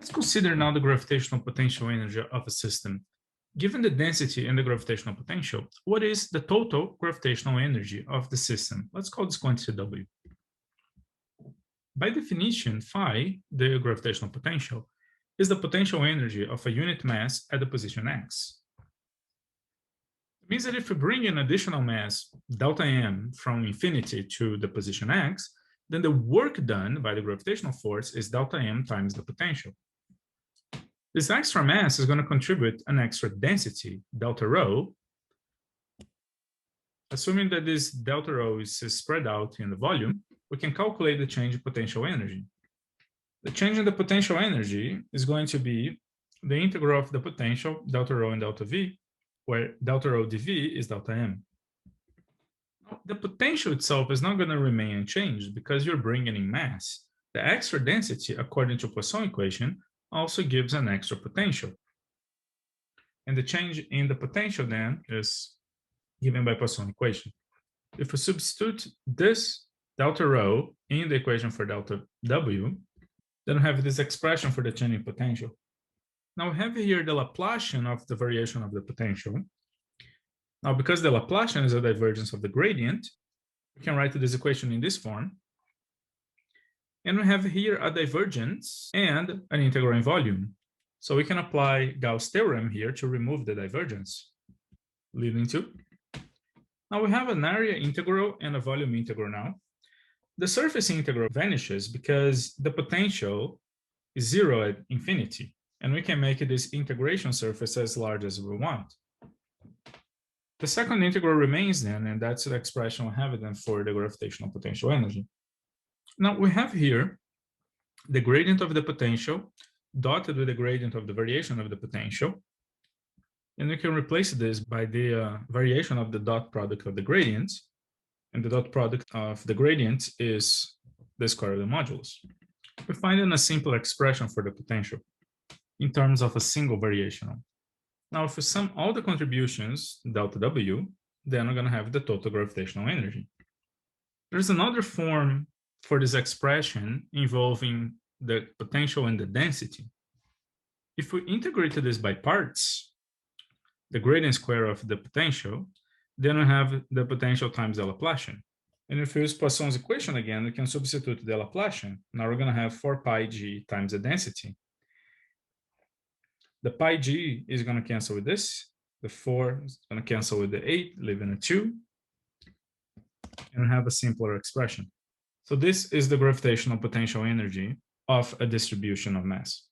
Let's consider now the gravitational potential energy of a system. Given the density and the gravitational potential, what is the total gravitational energy of the system? Let's call this quantity W. By definition, phi, the gravitational potential, is the potential energy of a unit mass at the position x. It means that if we bring in additional mass, delta m, from infinity to the position x, then the work done by the gravitational force is delta m times the potential. This extra mass is going to contribute an extra density, delta rho. Assuming that this delta rho is spread out in the volume, we can calculate the change in potential energy. The change in the potential energy is going to be the integral of the potential, delta rho and delta v, where delta rho dv is delta m. The potential itself is not going to remain unchanged because you're bringing in mass. The extra density, according to Poisson equation, also gives an extra potential. And the change in the potential then is given by Poisson equation. If we substitute this delta rho in the equation for delta W, then we have this expression for the change in potential. Now we have here the Laplacian of the variation of the potential. Now, because the Laplacian is a divergence of the gradient, we can write this equation in this form. And we have here a divergence and an integral in volume. So we can apply Gauss' theorem here to remove the divergence, leading to. Now we have an area integral and a volume integral now. The surface integral vanishes because the potential is zero at infinity, and we can make this integration surface as large as we want. The second integral remains then, and that's the expression we have then for the gravitational potential energy. Now we have here the gradient of the potential dotted with the gradient of the variation of the potential. And we can replace this by the variation of the dot product of the gradients. And the dot product of the gradients is the square of the modulus. We find in a simple expression for the potential in terms of a single variational. Now, if we sum all the contributions, delta W, then we're going to have the total gravitational energy. There's another form for this expression involving the potential and the density. If we integrate this by parts, the gradient square of the potential, then we have the potential times the Laplacian. And if we use Poisson's equation again, we can substitute the Laplacian. Now we're going to have 4 pi g times the density. The pi g is going to cancel with this. The 4 is going to cancel with the 8, leaving a 2. And we have a simpler expression. So this is the gravitational potential energy of a distribution of mass.